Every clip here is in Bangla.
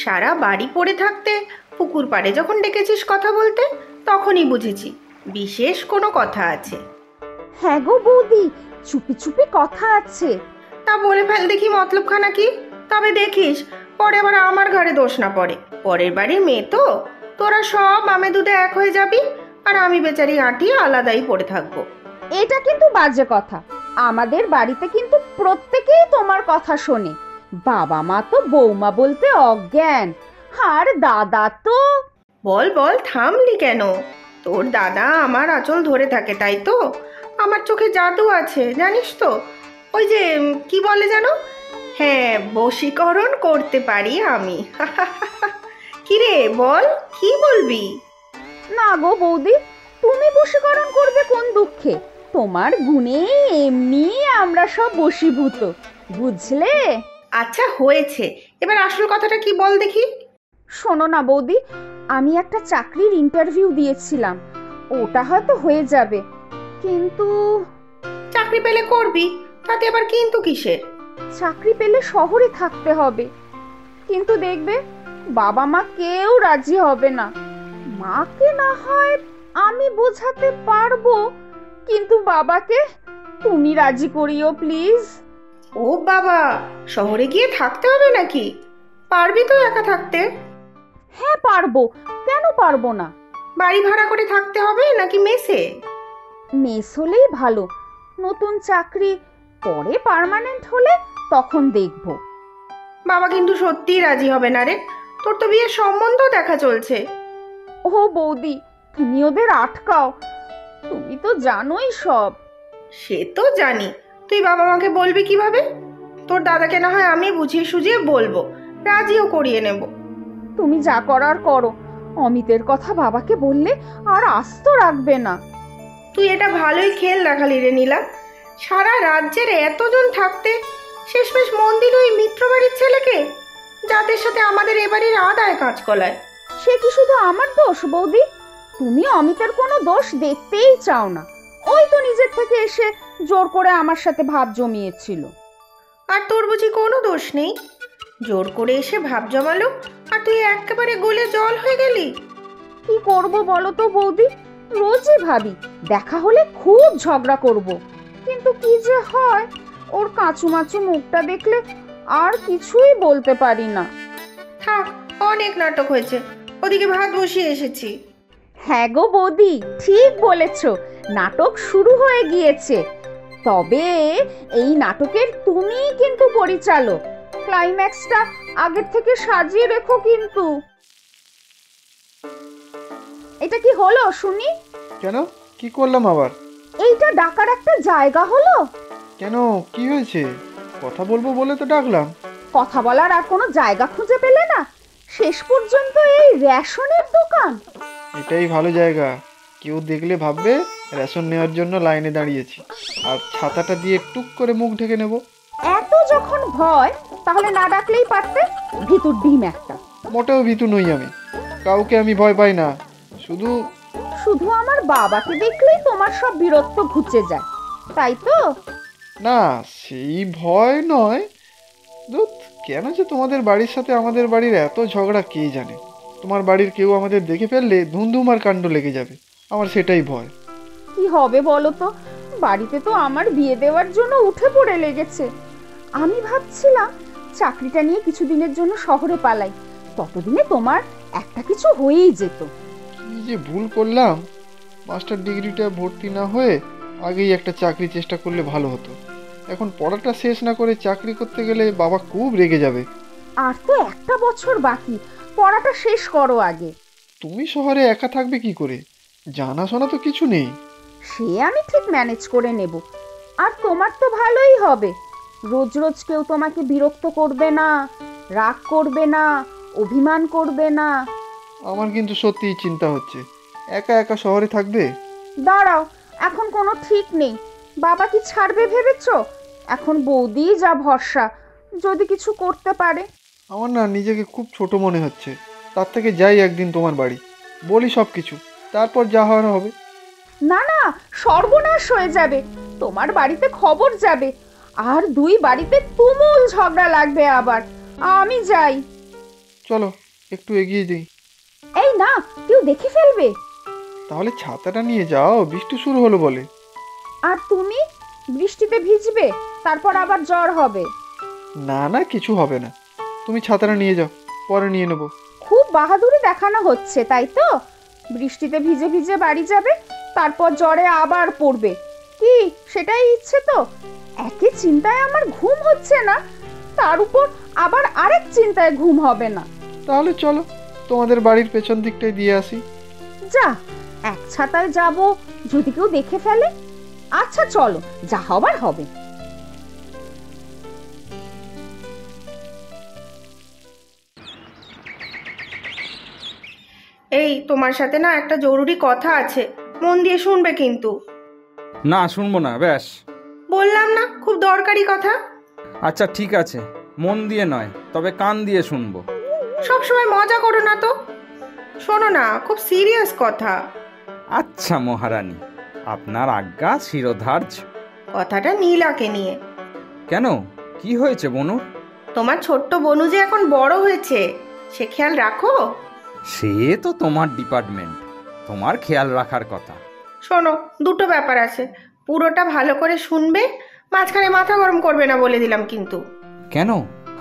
সারা বাড়ি পড়ে থাকতে পুকুর পাড়ে যখন ডেকেছিস কথা বলতে, তখনই বুঝেছি বিশেষ কোনো কথা আছে। হ্যাঁ গো বৌদি, চুপি চুপি কথা আছে। তা বলে ফেল দেখি মতলবখানা কি। তবে দেখিস পরে আবার আমার ঘরে দোষ না পড়ে। পরের বাড়ির মেয়ে তো, তোরা সব আমে দুধে এক হয়ে যাবি, আর আমি বেচারি আঁটি আলাদাই পড়ে থাকবো। এটা কিন্তু বাজে কথা। আমাদের বাড়িতে কিন্তু প্রত্যেকেই তোমার কথা শোনে। বাবা মা তো বৌমা বলতে অজ্ঞান, আর দাদা তো। বল বল, থামলি কেন? তোর দাদা আমার আঁচল ধরে থাকে, তাই তো? আমার চোখে জাদু আছে জানিস তো। ওই যে কি বলে জানো, হ্যাঁ, বশীকরণ করতে পারি আমি। কিরে বল, কি বলবি? না গো বৌদি, তুমি বশীকরণ করবে কোন দুঃখে? তোমার গুণে এমনি আমরা সব বশীভূত, বুঝলে? আচ্ছা হয়েছে, এবার আসল কথাটা কি বল দেখি। শোনো না বৌদি, আমি একটা চাকরির ইন্টারভিউ দিয়েছিলাম, ওটা হয়তো হয়ে যাবে, কিন্তু চাকরি পেলে করবি, তাতে আবার কিন্তু কিসের? চাকরি পেলে শহরে থাকতে হবে। কিন্তু দেখবে বাবা মা কেউ রাজি হবে না। মাকে না হয় আমি বোঝাতে পারবো, কিন্তু বাবাকে তুমি রাজি করিও প্লিজ। ও বাবা, শহরে গিয়ে থাকতে হবে নাকি? পারবি তো একা থাকতে? হ্যাঁ পারবো, কেন পারবো না? বাড়ি ভাড়া করে থাকতে হবে নাকি মেসে? মেস হলেই ভালো, নতুন চাকরি, পরে পার্মানেন্ট হলে তখন দেখবো। বাবা কিন্তু সত্যিই রাজি হবে না রে, তোর তো বিয়ের সম্বন্ধ দেখা চলছে। ও বৌদি, তুমি ওদের আটকাও, তুমি তো জানোই সব। সে তো জানি, তুই বাবা মাকে বলবি কিভাবে? তোর দাদাকে না হয় আমি বুঝিয়ে সুঝিয়ে বলবো, রাজিও করিয়ে নেব। তুমি যা করার করো, অমিতের কথা বাবাকে বললে আর আস্ত রাখবে না। তুই এটা ভালোই খেল দেখালি রে নীলা। সারা রাজ্যের এতজন থাকতে শেষমেশ মন দিল ওই মিত্রবাড়ির ছেলেকে, যাদের সাথে আমাদের এবাড়ির আদায় কাজ কলায়। সে কি শুধু আমার দোষ বৌদি? তুমি অমিতের কোনো দোষ দেখতেই চাও না। ওই তো নিজের থেকে এসে জোর করে আমার সাথে ভাব জমিয়েছিল। আর তোর বুঝি কোনো দোষ নেই? জোর করে এসে ভাব জমালো, আর তুই একেবারে গলে জল হয়ে গেলি। কি করব বলো তো বৌদি, রোজই ভাবি দেখা হলে খুব ঝগড়া করব, কিন্তু কি যে হয়, ওর কাঁচুমাচু মুখটা দেখলে আর কিছুই বলতে পারি না। থাক, অনেক নাটক হয়েছে, ওদিকে ভাত বসিয়ে এসেছি। হ্যাঁ গো বৌদি, ঠিক বলেছ, নাটক শুরু হয়ে গিয়েছে। তবে এই নাটকের তুমিই কিন্তু পরিচালক। ক্লাইম্যাক্সটা আগের থেকে সাজিয়ে রেখো কিন্তু। এটা কি হলো শুনি? কেন, কি করলাম আবার? এইটা ডাকার একটা জায়গা হলো? কেন, কি হয়েছে? কথা বলবো বলে তো ডাকলাম। কথা বলার আর কোনো জায়গা খুঁজে পেলে না? শেষ পর্যন্ত এই রেশনের দোকান। এটাই ভালো জায়গা, কেউ দেখলে ভাববে রেশন নেওয়ার জন্য লাইনে দাঁড়িয়েছি, আর ছাতাটা দিয়ে টুক করে মুখ ঢেকে নেব। এত যখন ভয়, তাহলে না ডাকলেই পারতে। ভিতর ডিম একটা। মোটেও ভীতু নই আমি, কাউকে আমি ভয় পাই না। শুধু শুধু আমার বাবাকে দেখলেই তোমার সব বিরক্ত ঘুচে যায়, তাই তো? না, সেই ভয় নয়। ধুৎ, কেন যে তোমাদের বাড়ির সাথে আমাদের বাড়ির এত ঝগড়া কে জানে। তোমার বাড়ির কেউ আমাদের দেখে ফেললে ধুমধুমার কাণ্ড লেগে যাবে, আমার সেটাই ভয়। কি হবে বলো তো, বাড়িতে তো আমার বিয়ে দেওয়ার জন্য উঠে পড়ে লেগেছে। আমি ভাবছিলাম চাকরিটা নিয়ে কিছুদিনের জন্য শহরে পালাই, ততদিনে তোমার একটা কিছু হয়েই যেত। কি যে ভুল করলাম, মাস্টার ডিগ্রিটা ভর্তি না হয়ে আগেই একটা চাকরি চেষ্টা করলে ভালো হতো। এখন পড়াটা শেষ না করে চাকরি করতে গেলে বাবা খুব রেগে যাবে। আর তো একটা বছর বাকি, পড়াটা শেষ করো আগে। তুমি শহরে একা থাকবে কি করে? জানাশোনা তো কিছু নেই। সে আমি ঠিক ম্যানেজ করে নেব। আর তোমার তো ভালোই হবে, রোজ রোজ কেউ তোমাকে বিরক্ত করবে না, রাগ করবে না, অভিমান করবে না। আমার কিন্তু সত্যিই চিন্তা হচ্ছে, একা একা শহরে থাকবে। দাঁড়াও, এখন কোনো ঠিক নেই। বাবা কি ছাড়বে ভেবেছ? এখন বৌদি যা ভরসা, যদি কিছু করতে পারে। আমার না নিজেকে খুব ছোট মনে হচ্ছে। তার থেকে যাই একদিন তোমার বাড়ি, বলি সব কিছু, তারপর যা হওয়ার হবে। না না, সর্বনাশ হয়ে যাবে, তোমার বাড়িতে খবর যাবে, আর দুই বাড়িতে তুমুল ঝগড়া লাগবে আবার। আমি যাই। চলো একটু এগিয়ে যাই। এই না, কেউ দেখে ফেলবে। তাহলে ছাতাটা নিয়ে যাও, বৃষ্টি শুরু হলো বলে। আর তুমি বৃষ্টিতে ভিজবে, তারপর আবার জ্বর হবে। না না, কিছু হবে না, তুমি ছাতাটা নিয়ে যাও, পরে নিয়ে নেবো। খুব বাহাদুরি দেখানো হচ্ছে, তাই তো? বৃষ্টিতে ভিজে ভিজে বাড়ি যাবে, তারপর জ্বরে আবার পড়বে। কি সেটাই ইচ্ছে তো? একই চিন্তায় আমার ঘুম হচ্ছে না, তার উপর আবার আরেক চিন্তায় ঘুম হবে না। তাহলে চলো তোমাদের বাড়ির পেছন দিকটাই দিয়ে আসি। যা, এক ছাতায় যাব, যদি কেউ দেখে ফেলে। আচ্ছা চলো, যা হবার হবে। এই তোমার সাথে না একটা জরুরি কথা আছে, মন দিয়ে শুনবে কিন্তু। না, শুনবো না, ব্যাস। বললাম না, খুব দরকারি কথা। আচ্ছা ঠিক আছে, মন দিয়ে নয়, তবে কান দিয়ে শুনবো। সবসময় মজা করো না তো, শোনো না, খুব সিরিয়াস কথা। আচ্ছা মহারানী, আপনার আজ্ঞা শিরোধার্য। কথাটা নীলাকে নিয়ে। কেন, কি হয়েছে বনু? তোমার ছোট্ট বনু যে এখন বড় হয়েছে, সে খেয়াল রাখো? সে তো তোমার ডিপার্টমেন্ট, তোমার খেয়াল রাখার কথা। শোনো, দুটো ব্যাপার আছে, পুরোটা ভালো করে শুনবে, মাঝখানে মাথা গরম করবে না বলে দিলাম কিন্তু। কেন,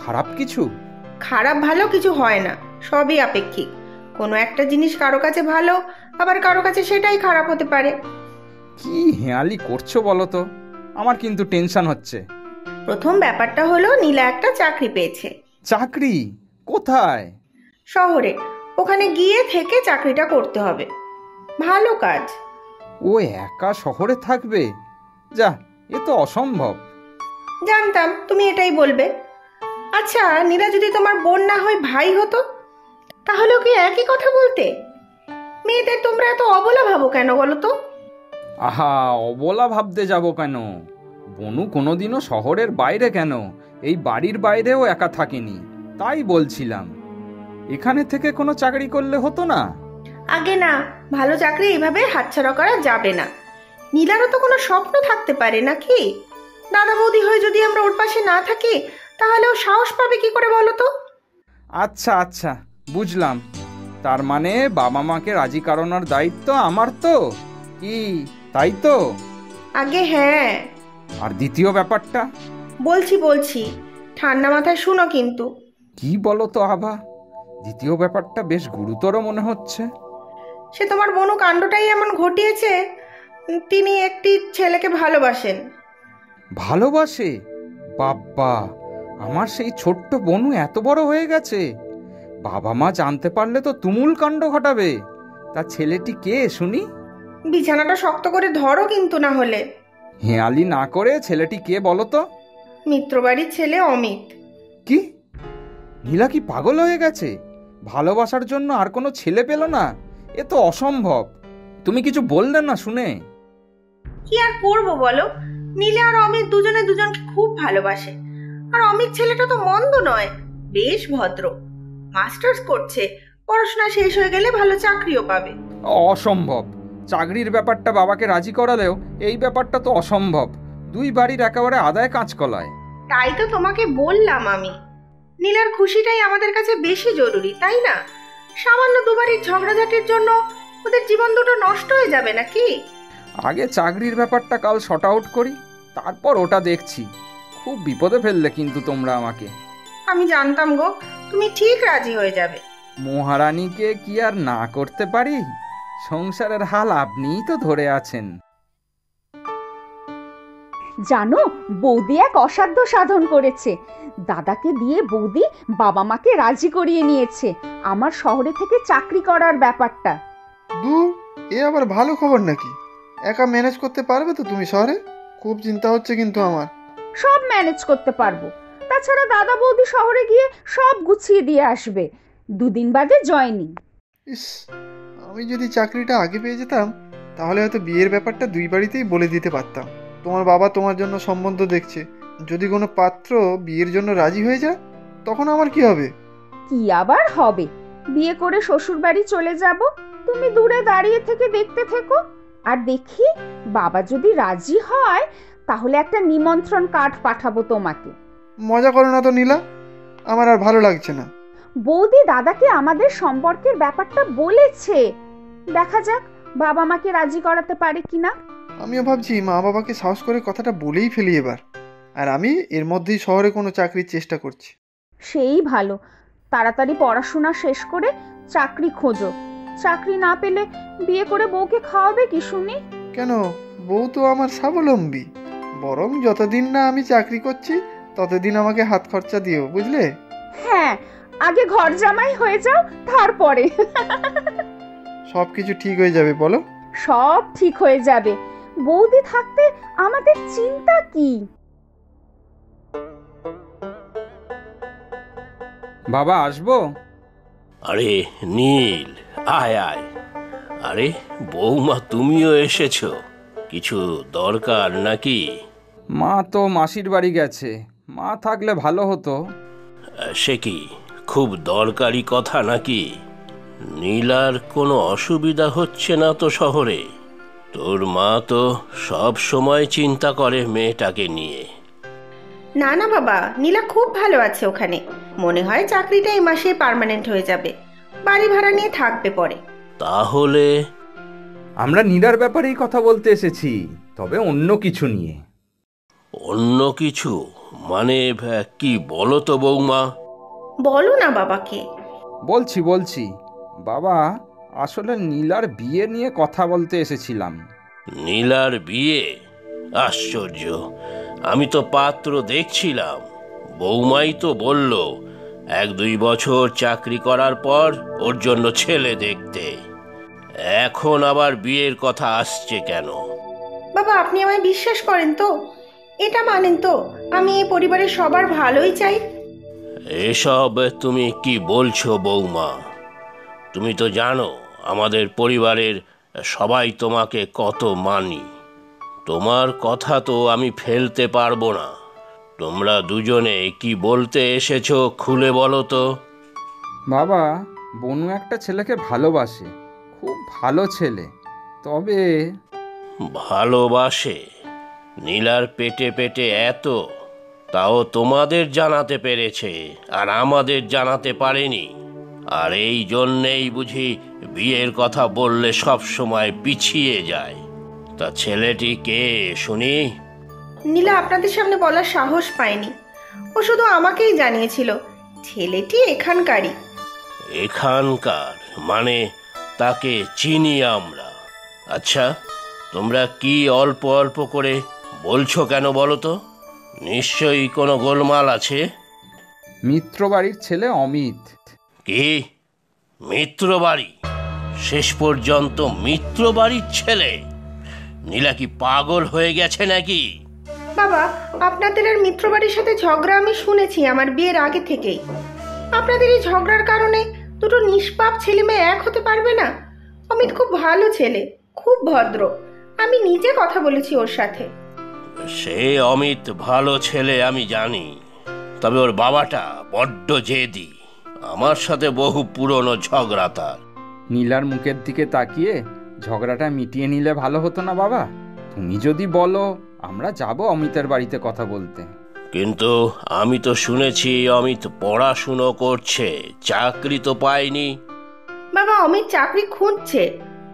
খারাপ কিছু? খারাপ ভালো কিছু হয় না, সবই আপেক্ষিক। কোনো একটা জিনিস কারো কাছে ভালো, আবার কারো কাছে সেটাই খারাপ হতে পারে। কি হেয়ালি করছো বলো তো, আমার কিন্তু টেনশন হচ্ছে। প্রথম ব্যাপারটা হলো, নীলা একটা চাকরি পেয়েছে। চাকরি? কোথায়? শহরে। ওখানে গিয়ে থেকে চাকরিটা করতে হবে, ভালো কাজ। ও একা শহরে থাকবে? যা, এ তো অসম্ভব। জানতাম তুমি এটাই বলবে। আচ্ছা, নীলা যদি তোমার বোন না হয় ভাই হতো, তাহলেও কি একই কথা বলতে? মেয়েদের তোমরা এত অবলা ভাবো কেন বলো তো? আহা, অবলা ভাবতে যাব কেন? বনু কোনোদিনও শহরের বাইরে কেন, এই বাড়ির বাইরেও একা থাকেনি, তাই বলছিলাম। এখানে থেকে কোনো চাকরি করলে হতো না? আগে না, ভালো চাকরি এইভাবে হাতছাড়া করা যাবে না। নীলারও তো কোনো স্বপ্ন থাকতে পারে নাকি? দাদা বৌদি হয়ে যদি আমরা ওর পাশে না থাকি, তাহলে ও সাহস পাবে কি করে বলো তো? আচ্ছা আচ্ছা, বুঝলাম। তার মানে বাবা মাকে রাজি করানোর দায়িত্ব আমার তো, কি তাই তো? আগে হ্যাঁ। আর দ্বিতীয় ব্যাপারটা? বলছি, ঠান্ডা মাথায় শুনো কিন্তু। কি বলো তো আভা, দ্বিতীয় ব্যাপারটা বেশ গুরুতর মনে হচ্ছে। সে তোমার বনু কাণ্ডটাই এমন ঘটিয়েছে, তিনি একটি ছেলেকে ভালোবাসেন। ভালোবাসে? বাবা, আমার সেই ছোট্ট বনু এত বড় হয়ে গেছে! বাবা মা জানতে পারলে তো তুমুল কাণ্ড ঘটাবে। তা ছেলেটি কে শুনি? বিছানাটা শক্ত করে ধরো কিন্তু, না হলে। হেয়ালি না করে ছেলেটি কে বলো তো? মিত্রবাড়ির ছেলে অমিত। কি? নীলা কি পাগল হয়ে গেছে? ভালোবাসার জন্য আর কোনো ছেলে পেল না? এ তো অসম্ভব। তুমি কিছু বললে না শুনে? কি আর করবো বলো, নীলা আর অমিত দুজনে দুজনকে খুব ভালোবাসে। আর অমিত ছেলেটা তো মন্দ নয়, বেশ ভদ্র, মাস্টার্স করছে, পড়াশোনা শেষ হয়ে গেলে ভালো চাকরিও পাবে। অসম্ভব। চাকরির ব্যাপারটা বাবাকে রাজি করালেও এই ব্যাপারটা তো অসম্ভব। দুই বাড়ির একেবারে আদায় কাঁচকলায়। তাই তো তোমাকে বললাম আমি, নীলার খুশিটাই আমাদের কাছে বেশি জরুরি, তাই না? সামান্য দুবারের ঝগড়াঝাটির জন্য ওদের জীবন দুটো নষ্ট হয়ে যাবে নাকি? আগে চাকরির ব্যাপারটা কাল শর্ট আউট করি, তারপর ওটা দেখছি। খুব বিপদে ফেললে কিন্তু তোমরা আমাকে। আমি জানতাম গো, তুমি ঠিক রাজি হয়ে যাবে। মহারানীকে কি আর না করতে পারি? সংসারের হাল আপনিই তো ধরে আছেন। জানো, বৌদি এক অসাধ্য সাধন করেছে। দাদাকে দিয়ে বৌদি বাবা মাকে রাজি করিয়ে নিয়েছে আমার শহরে থেকে চাকরি করার ব্যাপারটা। দূর, এ আবার ভালো খবর নাকি? একা ম্যানেজ করতে পারবে তো তুমি শহরে? খুব চিন্তা হচ্ছে কিন্তু আমার। সব ম্যানেজ করতে পারবো। তাছাড়া দাদা বৌদি শহরে গিয়ে সব গুছিয়ে দিয়ে আসবে। দুদিন বাদে জয়েনিং। ইস, আমি যদি চাকরিটা আগে পেয়ে যেতাম, তাহলে হয়তো বিয়ের ব্যাপারটা দুই বাড়িতেই বলে দিতে পারতাম। তোমার বাবা তোমার জন্য সম্বন্ধ দেখছে, যদি কোনো পাত্র বিয়ের জন্য রাজি হয়ে যায়, তখন আমার কি হবে? কি আবার হবে, বিয়ে করে শ্বশুর বাড়ি চলে যাব, তুমি দূরে দাঁড়িয়ে থেকে দেখতে থেকো। আর দেখি, বাবা যদি রাজি হয় তাহলে একটা নিমন্ত্রণ কার্ড পাঠাবো তোমাকে। মজা করো না তো নীলা, আমার আর ভালো লাগছে না। বৌদি দাদাকে আমাদের সম্পর্কের ব্যাপারটা বলেছে। দেখা যাক বাবা মাকে রাজি করাতে পারে কিনা। আমিও ভাবছি মা বাবাকে সাহস করে কথাটা বলেই ফেলি এবার। আর আমি এর মধ্যেই শহরে কোনো চাকরির চেষ্টা করছি। সেই ভালো, তাড়াতাড়ি পড়াশোনা শেষ করে চাকরি খোঁজো। চাকরি না পেলে বিয়ে করে বউকে খাওয়াবে কি শুনি? কেন, বউ তো আমার স্বাবলম্বী। বরং যতদিন না আমি চাকরি করছি ততদিন আমাকে হাত খরচা দিও, বুঝলে? হ্যাঁ, আগে ঘর জামাই হয়ে যাও, তারপরে সব কিছু ঠিক হয়ে যাবে, বলো? সব ঠিক হয়ে যাবে। বৌদি থাকতে আমাদের চিন্তা কি? বাবা আসবো? আরে নীল, আয় আয়। আরে বৌমা, তুমিও এসেছো? কিছু দরকার নাকি? মা তো মাসির বাড়ি গেছে, মা থাকলে ভালো হতো। সে কি খুব দরকারি কথা নাকি? নীলার কোনো অসুবিধা হচ্ছে না তো শহরে? তোর মা তো সব সময় চিন্তা করে মেয়েটাকে নিয়ে। না না বাবা, নীলা খুব ভালো আছে ওখানে। মনে হয় চাকরিটা এই মাসে পার্মানেন্ট হয়ে যাবে, বাড়ি ভাড়া নিয়ে থাকবে পরে। তাহলে আমরা নীলার ব্যাপারেই কথা বলতে এসেছি, তবে অন্য কিছু নিয়ে। অন্য কিছু মানে কি বলো তো বৌমা? বলো না বাবাকে। বলছি বাবা, আসলে নীলার বিয়ে নিয়ে কথা বলতে এসেছিলাম। নীলার বিয়ে? আশ্চর্য, আমি তো পাত্র দেখছিলাম। বৌমাই তো বলল 1-2 বছর চাকরি করার পর ওর জন্য ছেলে দেখতে। এখন আবার বিয়ের কথা আসছে কেন? বাবা, আপনি আমায় বিশ্বাস করেন তো? এটা মানেন তো আমি এই পরিবারের সবার ভালোই চাই? এসব তুমি কি বলছো বৌমা? তুমি তো জানো আমাদের পরিবারের সবাই তোমাকে কত মানি। তোমার কথা তো আমি ফেলতে পারবো না। তোমরা দুজনে কি বলতে এসেছো খুলে বলো তো। বাবা, বনু একটা ছেলেকে ভালোবাসে, খুব ভালো ছেলে। তবে ভালোবাসে? নীলার পেটে পেটে এত, তাও তোমাদের জানাতে পেরেছে আর আমাদের জানাতে পারেনি। আর এই জন্যেই বুঝি বিয়ের কথা বললে সব সময় পিছিয়ে যায়। তা ছেলেটি কে শুনি? নীলা আপনাদের সামনে বলার সাহস পায়নি। ও শুধু আমাকেই জানিয়েছিল ছেলেটি এখানকারই। এখানকার মানে তাকে চিনি আমরা। আচ্ছা, তোমরা কি অল্প অল্প করে বলছো কেন বলো তো? নিশ্চয়ই কোনো গোলমাল আছে। মিত্র বাড়ির ছেলে অমিত। কি মিত্রবাড়ি? শেষ পর্যন্ত মিত্রবাড়ির ছেলে? নীলা কি পাগল হয়ে গেছে নাকি? বাবা, আপনাদের আর মিত্রবাড়ির সাথে ঝগড়া আমি শুনেছি আমার বিয়ের আগে থেকেই। আপনাদের এই ঝগড়ার কারণে দুটো নিষ্পাপ ছেলে মেয়ে এক হতে পারবে না? অমিত খুব ভালো ছেলে, খুব ভদ্র। আমি নিজে কথা বলেছি ওর সাথে। সে অমিত ভালো ছেলে আমি জানি, তবে ওর বাবাটা বড্ড জেদি। আমার সাথে বহু পুরনো ঝগড়া তার। নীলার মুখের দিকে তাকিয়ে ঝগড়াটা মিটিয়ে নিলে ভালো হতো না বাবা? তুমি যদি বলো আমরা যাব অমিতের বাড়িতে কথা বলতে। কিন্তু আমি তো শুনেছি অমিত পড়াশুনো করছে, চাকরি তো পায়নি। বাবা, অমিত চাকরি খুঁজছে,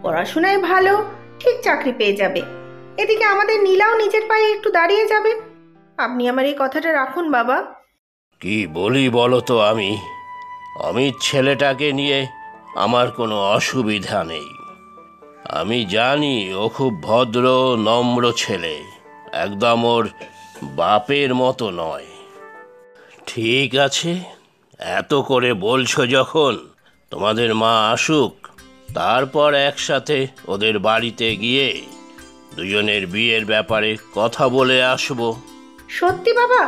পড়াশোনায় ভালো, ঠিক চাকরি পেয়ে যাবে। এদিকে আমাদের নীলাও নিজের পায়ে একটু দাঁড়িয়ে যাবে। আপনি আমার এই কথাটা রাখুন বাবা। কি বলি বলো তো আমি? অমিত ছেলেটাকে নিয়ে আমার কোনো অসুবিধা নেই। আমি জানি ও খুব ভদ্র নম্র ছেলে, একদম ওর বাপের মতো নয়। ঠিক আছে, এত করে বলছো যখন, তোমাদের মা আসুক, তারপর একসাথে ওদের বাড়িতে গিয়ে দুজনের বিয়ের ব্যাপারে কথা বলে আসবো। সত্যি বাবা?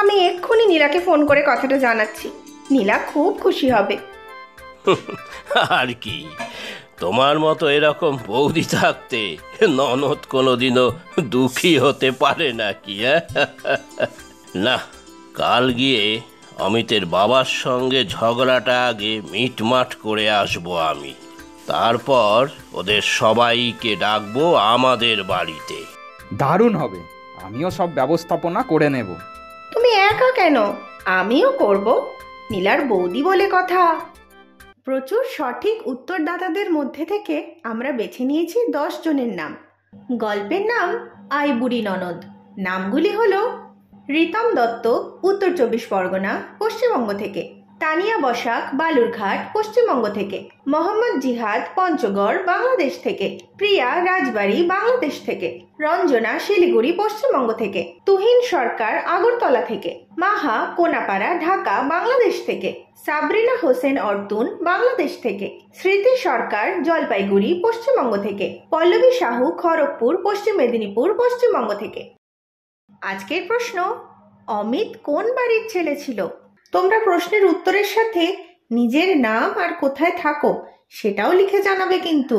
আমি এক্ষুনি নীলাকে ফোন করে কথাটা জানাচ্ছি। নীলা খুব খুশি হবে। আর কি, তোমার মতো এরকম বৌদি থাকতে ননদ কোনোদিনও দুঃখী হতে পারে নাকি? না, কাল গিয়ে অমিতের বাবার সঙ্গে ঝগড়াটা আগে মিটমাট করে আসবো আমি। তারপর ওদের সবাইকে ডাকবো আমাদের বাড়িতে। দারুণ হবে, আমিও সব ব্যবস্থাপনা করে নেব। তুমি একা কেন? আমিও করব। নীলার বৌদি বলে কথা। প্রচুর সঠিক উত্তরদাতাদের মধ্যে থেকে আমরা বেছে নিয়েছি 10 জনের নাম। গল্পের নাম আই বুড়ি ননদ। নামগুলি হলো রিতম দত্ত, উত্তর 24 পরগনা, পশ্চিমবঙ্গ থেকে। তানিয়া বসাক, বালুরঘাট, পশ্চিমবঙ্গ থেকে। মোহাম্মদ জিহাদ, পঞ্চগড়, বাংলাদেশ থেকে। প্রিয়া, রাজবাড়ী, বাংলাদেশ থেকে। রঞ্জনা, শিলিগুড়ি, পশ্চিমবঙ্গ থেকে। তুহিন সরকার, আগরতলা থেকে। মাহা, কোনাপাড়া, ঢাকা, বাংলাদেশ থেকে। সাবরিনা হোসেন অর্তুন, বাংলাদেশ থেকে। স্মৃতি সরকার, জলপাইগুড়ি, পশ্চিমবঙ্গ থেকে। পল্লবী সাহু, খড়গপুর, পশ্চিম মেদিনীপুর, পশ্চিমবঙ্গ থেকে। আজকের প্রশ্ন, অমিত কোন বাড়ির ছেলে ছিল? তোমরা প্রশ্নের উত্তরের সাথে নিজের নাম আর কোথায় থাকো সেটাও লিখে জানাবে কিন্তু।